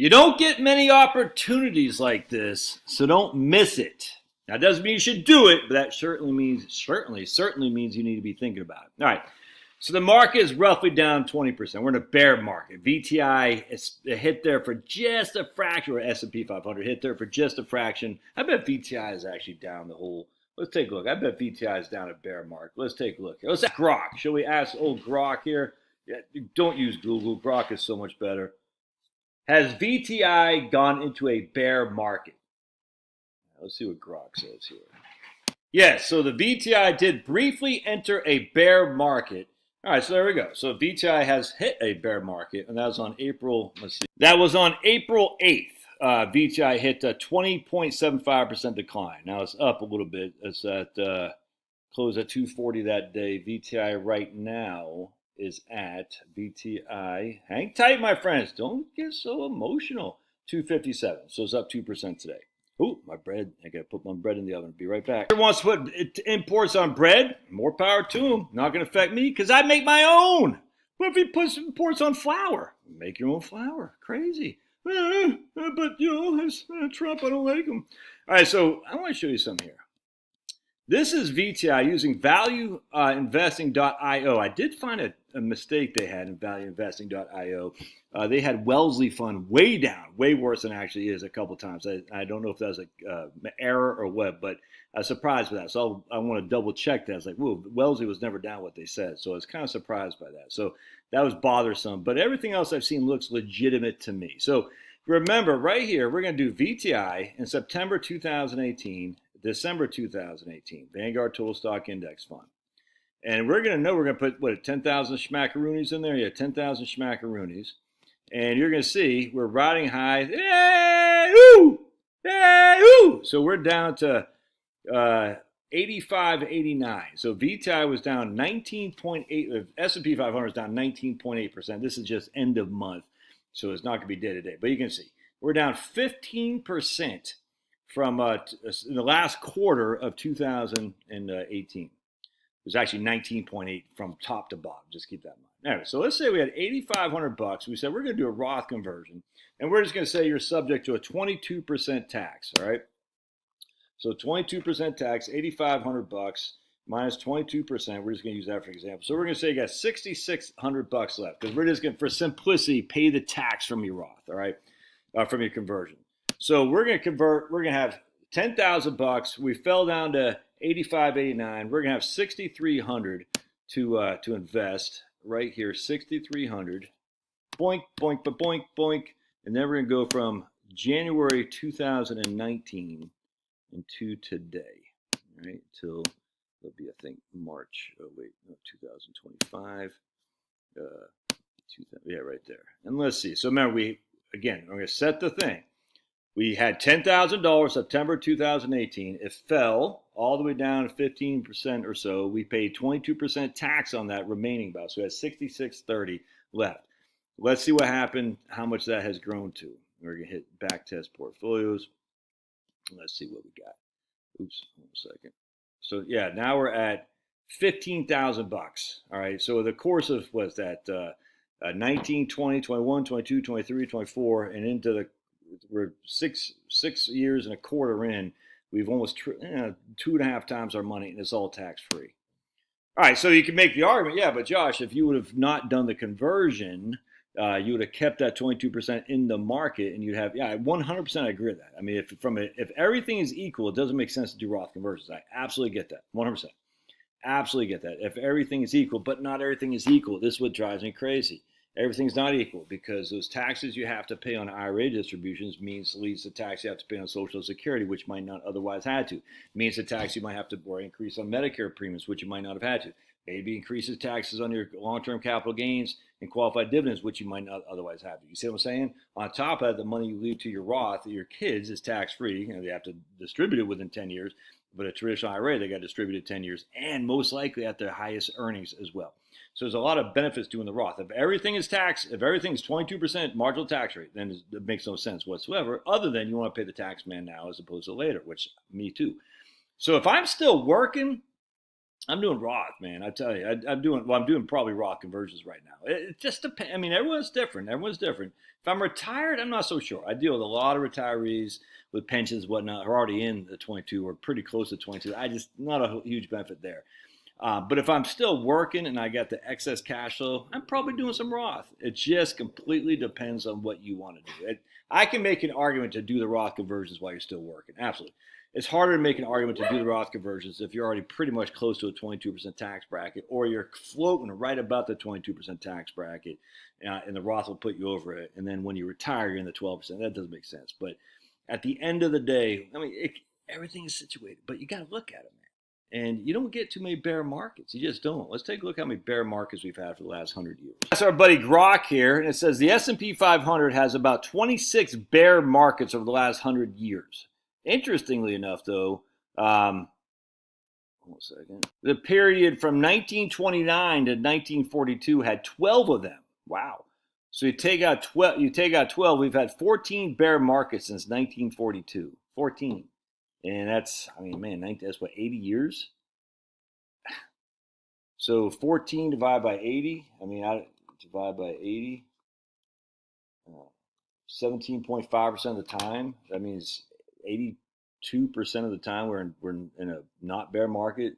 You don't get many opportunities like this, so don't miss it. That doesn't mean you should do it, but that certainly means you need to be thinking about it. All right. So the market is roughly down 20%. We're in a bear market. VTI is hit there for just a fraction, or S&P 500 hit there for just a fraction. I bet VTI is actually down the whole. Let's take a look. I bet VTI is down a bear market. Let's take a look here. Let's ask Grok. Shall we ask old Grok here? Yeah, don't use Google. Grok is so much better. Has VTI gone into a bear market? Let's see what Grok says here. Yes, so the VTI did briefly enter a bear market. All right, so there we go. So VTI has hit a bear market, and that was on April, let's see. That was on April 8th. VTI hit a 20.75% decline. Now it's up a little bit. It's at closed at 240 that day. VTI right now is at VTI. Hang tight, my friends. Don't get so emotional. 257. So it's up 2% today. Ooh, my bread. I got to put my bread in the oven. Be right back. Whoever wants to put imports on bread, more power to them. Not going to affect me because I make my own. What if he puts imports on flour? Make your own flour. Crazy. But, it's Trump. I don't like him. All right, so I want to show you something here. This is VTI using valueinvesting.io. I did find a mistake they had in valueinvesting.io. They had Wellesley Fund way down, way worse than it actually is a couple times. I don't know if that was an error or what, but I was surprised with that. So I want to double check that. It's like, whoa, Wellesley was never down what they said. So I was kind of surprised by that. So that was bothersome. But everything else I've seen looks legitimate to me. So remember, right here, we're going to do VTI in September 2018. December 2018, Vanguard Total Stock Index Fund. And we're going to put, 10,000 schmackaroonies in there? Yeah, 10,000 schmackaroonies. And you're going to see we're riding high. Hey, ooh! Hey, ooh! So we're down to 85.89. So VTI was down 19.8. S&P 500 is down 19.8%. This is just end of month. So it's not going to be day to day. But you can see we're down 15%. From in the last quarter of 2018. It was actually 19.8 from top to bottom. Just keep that in mind. Anyway, so let's say we had $8,500. We said we're going to do a Roth conversion, and we're just going to say you're subject to a 22% tax. All right. So 22% tax, $8,500 minus 22%. We're just going to use that for example. So we're going to say you got $6,600 left because we're just going to, for simplicity, pay the tax from your Roth. All right, from your conversion. So we're going to convert, we're going to have $10,000. We fell down to 85.89. We're going to have 6,300 to invest right here, 6,300. Boink, boink, boink, boink. And then we're going to go from January 2019 into today, right? Till it'll be, I think, March. Oh, wait, no, 2025. Yeah, right there. And let's see. So remember, we're going to set the thing. We had $10,000 September 2018. It fell all the way down to 15% or so. We paid 22% tax on that remaining balance. So we had $6,630 left. Let's see what happened, how much that has grown to. We're going to hit back test portfolios. Let's see what we got. Oops, 1 second. So yeah, now we're at $15,000. All right. So the course of what's that? 19, 20, 21, 22, 23, 24, and into the we're six years and a quarter in. We've almost 2.5 times our money, and it's all tax free. All right, so you can make the argument, yeah, but Josh, if you would have not done the conversion, you would have kept that 22% in the market, and you'd have 100%. I agree with that. I mean, if everything is equal, it doesn't make sense to do Roth conversions. I absolutely get that, 100%. Absolutely get that. If everything is equal, but not everything is equal, this is what drives me crazy. Everything's not equal because those taxes you have to pay on IRA distributions leads to tax you have to pay on Social Security, which might not otherwise had to. Means the tax you might have to or increase on Medicare premiums, which you might not have had to. Maybe increases taxes on your long-term capital gains and qualified dividends, which you might not otherwise have to. You see what I'm saying? On top of that, the money you leave to your Roth, your kids, is tax-free. They have to distribute it within 10 years. But a traditional IRA, they got distributed 10 years and most likely at their highest earnings as well. So there's a lot of benefits doing the Roth. If everything's 22% marginal tax rate, then it makes no sense whatsoever, other than you want to pay the tax man now as opposed to later, which me too. So if I'm still working, I'm doing Roth, man. I tell you, I'm doing probably Roth conversions right now. It just depends. I mean, everyone's different. Everyone's different. If I'm retired, I'm not so sure. I deal with a lot of retirees with pensions, whatnot, who are already in the 22 or pretty close to 22. I just not a huge benefit there. But if I'm still working and I got the excess cash flow, I'm probably doing some Roth. It just completely depends on what you want to do. I can make an argument to do the Roth conversions while you're still working. Absolutely. It's harder to make an argument to do the Roth conversions if you're already pretty much close to a 22% tax bracket, or you're floating right about the 22% tax bracket, and the Roth will put you over it. And then when you retire, you're in the 12%. That doesn't make sense. But at the end of the day, I mean, everything is situated, but you got to look at it, man. And you don't get too many bear markets. You just don't. Let's take a look at how many bear markets we've had for the last 100 years. That's our buddy Grok here, and it says the S&P 500 has about 26 bear markets over the last 100 years. Interestingly enough, though, one second. The period from 1929 to 1942 had 12 of them. Wow. So you take out 12, we've had 14 bear markets since 1942. 14. And that's, I mean, man, that's what, 80 years? So 14 divided by 80. I mean, I divide by 80. 17.5% of the time. That means 82% of the time we're in a not bear market.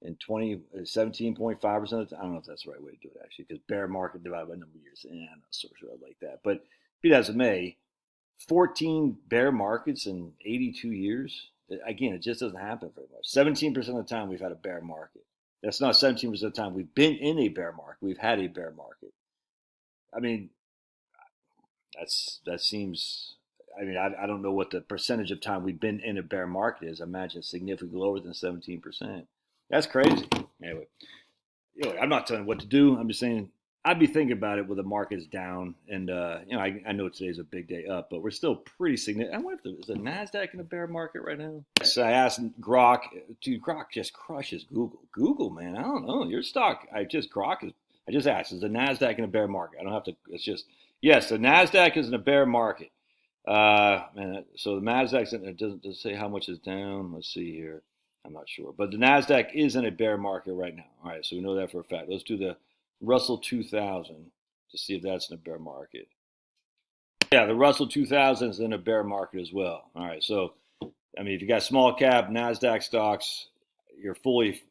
And 17.5% of the time. I don't know if that's the right way to do it, actually, because bear market divided by number of years. I'm not so sure I like that. But be that as it may, 14 bear markets in 82 years. Again, it just doesn't happen very much. 17% of the time we've had a bear market. That's not 17% of the time we've been in a bear market. We've had a bear market. I mean, that seems. I mean, I don't know what the percentage of time we've been in a bear market is. I imagine it's significantly lower than 17%. That's crazy. Anyway, I'm not telling you what to do. I'm just saying I'd be thinking about it with the markets down, and I know today's a big day up, but we're still pretty significant. I wonder if is the Nasdaq in a bear market right now. So I asked Grok. Dude, Grok just crushes Google. Google, man, I don't know your stock. I just asked, is the Nasdaq in a bear market? I don't have to. It's just yes, the Nasdaq is in a bear market. Man, so the Nasdaq's in, it doesn't say how much is down. Let's see here. I'm not sure, but the Nasdaq is in a bear market right now. All right, so we know that for a fact. Let's do the Russell 2000 to see if that's in a bear market. Yeah, the Russell 2000 is in a bear market as well. All right, so I mean, if you got small cap Nasdaq stocks, you're fully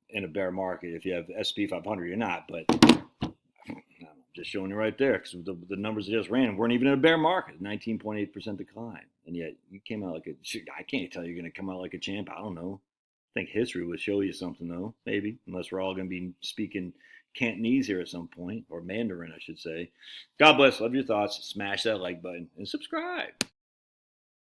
in a bear market. If you have S&P 500, you're not. But I'm just showing you right there because the numbers I just ran weren't even in a bear market. 19.8% decline, and yet you came out like a. I can't tell you you're going to come out like a champ. I don't know. I think history would show you something though, maybe, unless we're all going to be speaking Cantonese here at some point, or Mandarin, I should say. God bless. Love your thoughts. Smash that like button and subscribe.